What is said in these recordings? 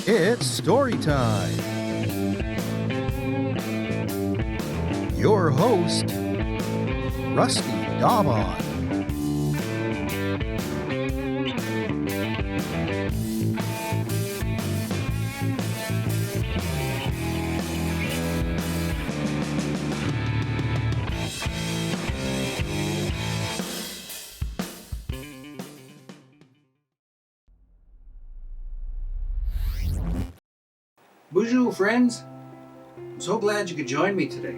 It's story time. Your host, Rusty Daubon. Bonjour, friends. I'm so glad you could join me today.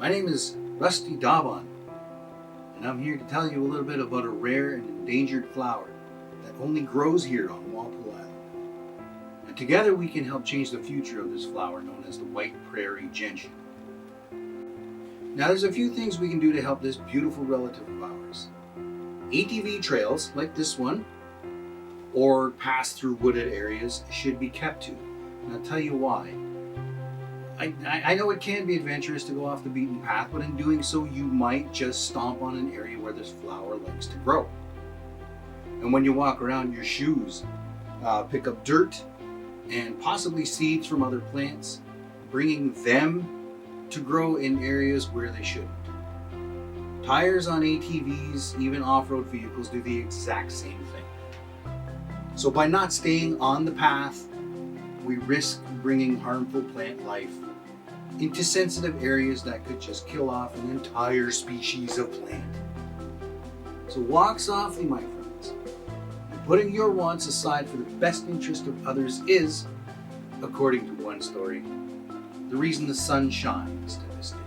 My name is Rusty Daubon, and I'm here to tell you a little bit about a rare and endangered flower that only grows here on Walpole Island. And together we can help change the future of this flower known as the White Prairie Gentian. Now there's a few things we can do to help this beautiful relative of ours. ATV trails like this one or pass through wooded areas should be kept to. And I'll tell you why. I know it can be adventurous to go off the beaten path, but in doing so you might just stomp on an area where this flower likes to grow. And when you walk around, your shoes pick up dirt and possibly seeds from other plants, bringing them to grow in areas where they shouldn't. Tires on ATVs, even off-road vehicles, do the exact same thing. So by not staying on the path, we risk bringing harmful plant life into sensitive areas that could just kill off an entire species of plant. So walk softly, my friends. And putting your wants aside for the best interest of others is, according to one story, the reason the sun shines to this day.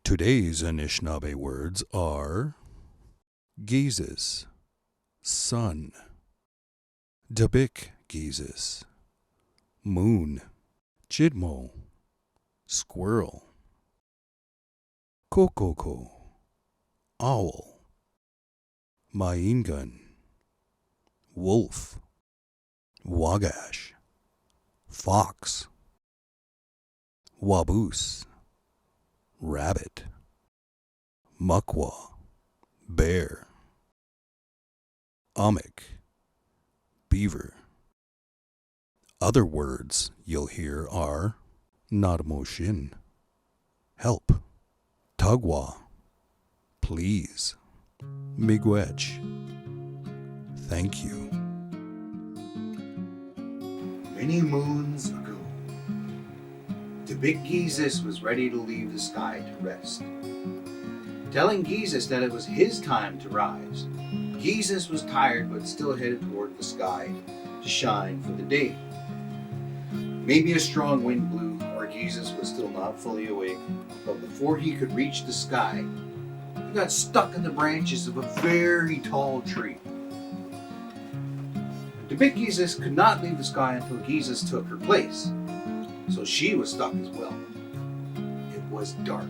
Today's Anishinaabe words are Geezus, sun, Dabik Geezus, moon, Chidmo, squirrel, Kokoko, owl, Maingun, wolf, Wagash, fox, Waboose, rabbit, Mukwa, bear, Amik, beaver. Other words you'll hear are Nadmoshin, help, Tugwa, please, Miigwech, thank you. Many moons ago, the big Geezus was ready to leave the sky to rest. Telling Geezus that it was his time to rise, Geezus was tired but still headed toward the sky to shine for the day. Maybe a strong wind blew, or Geezus was still not fully awake, but before he could reach the sky, he got stuck in the branches of a very tall tree. The big Geezus could not leave the sky until Geezus took her place, so she was stuck as well. It was dark.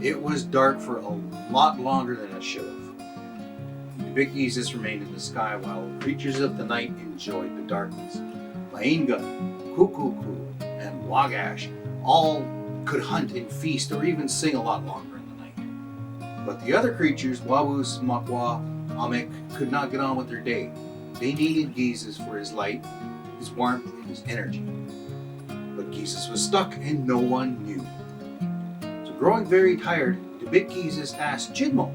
It was dark for a lot longer than it should have. The big Geezus remained in the sky while creatures of the night enjoyed the darkness. Maingun, Kukuku, and Wagash all could hunt and feast or even sing a lot longer in the night. But the other creatures, Waboose, Mukwa, Amik, could not get on with their day. They needed Geezus for his light, his warmth, and his energy. But Geezus was stuck and no one knew. So growing very tired, the big Geezus asked Chidmo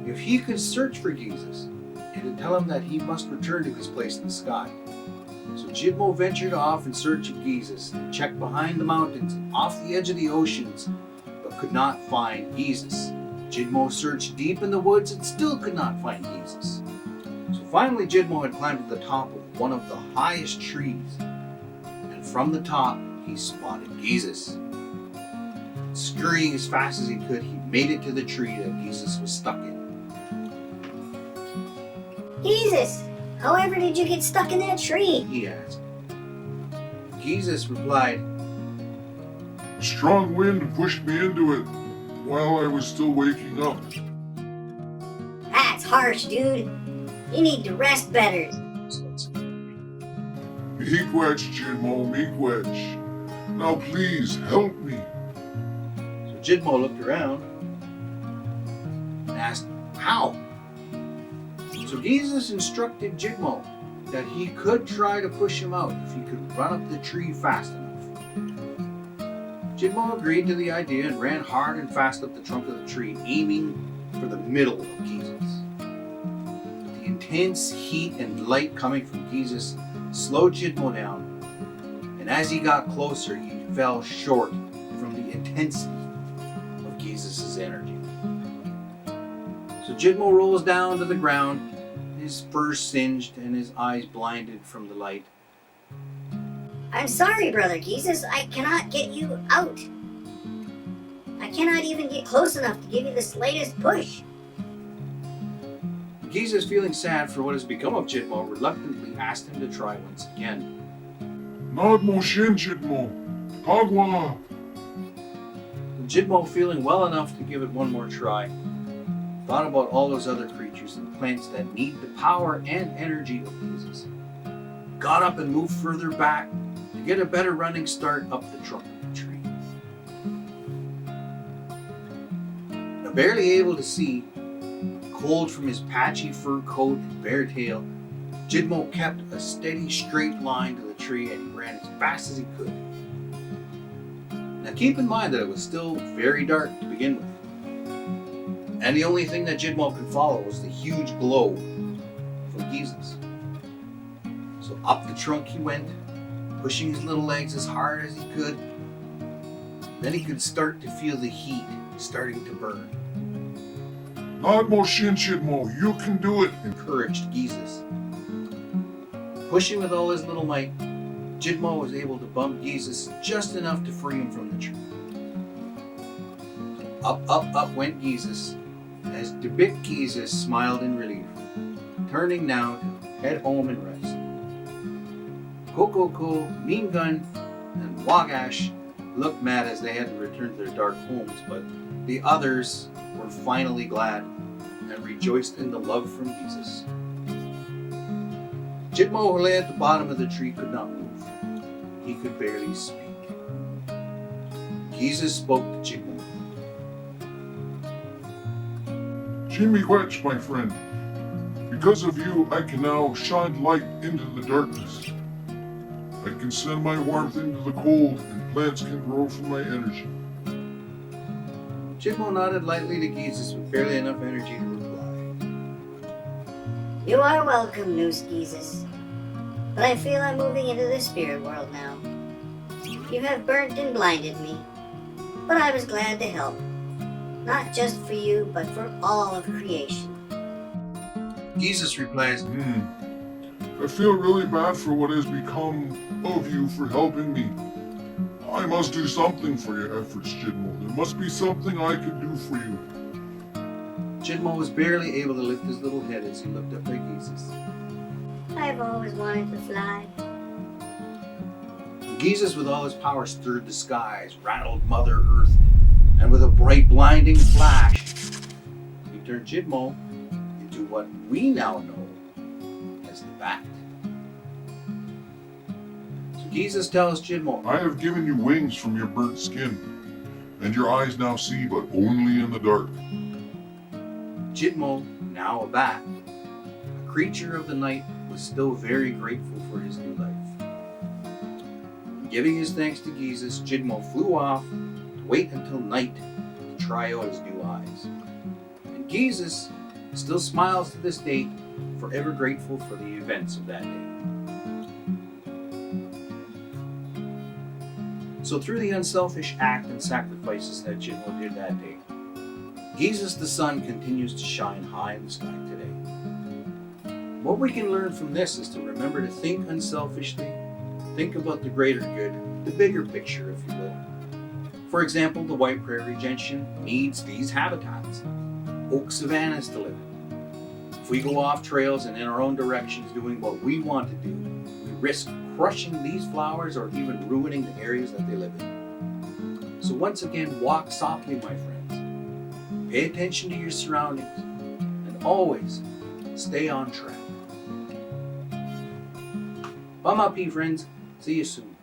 if he could search for Geezus and to tell him that he must return to his place in the sky. So Chidmo ventured off in search of Geezus and checked behind the mountains and off the edge of the oceans, but could not find Geezus. Chidmo searched deep in the woods and still could not find Geezus. So finally Chidmo had climbed to the top of one of the highest trees, and from the top he spotted Geezus. Scurrying as fast as he could, he made it to the tree that Geezus was stuck in. Geezus, however did you get stuck in that tree? He asked. Geezus replied, A strong wind pushed me into it while I was still waking up. That's harsh, dude. You need to rest better. Miigwech, Chidmo, miigwech. Now please help me. So Chidmo looked around and asked, How? So Jesus instructed Jidmo that he could try to push him out if he could run up the tree fast enough. Jidmo agreed to the idea and ran hard and fast up the trunk of the tree, aiming for the middle of Jesus. The intense heat and light coming from Jesus slowed Jidmo down, and as he got closer, he fell short from the intensity of Jesus' energy. So Jidmo rolls down to the ground, his fur singed and his eyes blinded from the light. I'm sorry, Brother Jesus, I cannot get you out. I cannot even get close enough to give you the slightest push. Jesus, feeling sad for what has become of Jidmo, reluctantly asked him to try once again. Not Moshin, Jidmo. Tagwa. Jidmo, feeling well enough to give it one more try, thought about all those other creatures and plants that need the power and energy of Jesus. Got up and moved further back to get a better running start up the trunk of the tree. Now barely able to see, cold from his patchy fur coat and bare tail, Jidmo kept a steady straight line to the tree and he ran as fast as he could. Now keep in mind that it was still very dark to begin with, and the only thing that Jidmo could follow was the huge glow from Jesus. So up the trunk he went, pushing his little legs as hard as he could. Then he could start to feel the heat starting to burn. Not Moshin, Jidmo. You can do it. Encouraged Jesus. Pushing with all his little might, Jidmo was able to bump Jesus just enough to free him from the tree. Up, up, up went Jesus, as the big Jesus smiled in relief, turning now to head home and rest. Kokoko, Mean Gun, and Wagash looked mad as they had to return to their dark homes, but the others were finally glad and rejoiced in the love from Jesus. Jidmo, who lay at the bottom of the tree, could not move. He could barely speak. Jesus spoke to Jidmo. Chimiquetch, my friend. Because of you, I can now shine light into the darkness. I can send my warmth into the cold, and plants can grow from my energy. Jidmo nodded lightly to Jesus with barely enough energy to reply. You are welcome, Noose Jesus. But I feel I'm moving into the spirit world now. You have burnt and blinded me, but I was glad to help. Not just for you, but for all of creation. Jesus replies, I feel really bad for what has become of you for helping me. I must do something for your efforts, Jidmo. There must be something I could do for you. Jidmo was barely able to lift his little head as he looked up at Jesus. I've always wanted to fly. Jesus, with all his power, stirred the skies, rattled Mother Earth, and with a bright, blinding flash, he turned Jidmo into what we now know as the Bat. So Jesus tells Jidmo, I have given you wings from your burnt skin, and your eyes now see, but only in the dark. Jidmo, now a bat, a creature of the night, was still very grateful for his new life. Giving his thanks to Jesus, Jidmo flew off to wait until night to try out his new eyes. And Jesus still smiles to this day, forever grateful for the events of that day. So through the unselfish act and sacrifices that Jidmo did that day, Jesus the sun continues to shine high in the sky today. What we can learn from this is to remember to think unselfishly, think about the greater good, the bigger picture, if you will. For example, the White Prairie Gentian needs these habitats, oak savannas to live in. If we go off trails and in our own directions doing what we want to do, we risk crushing these flowers or even ruining the areas that they live in. So once again, walk softly, my friends. Pay attention to your surroundings and always stay on track. Bum up, friends. See you soon.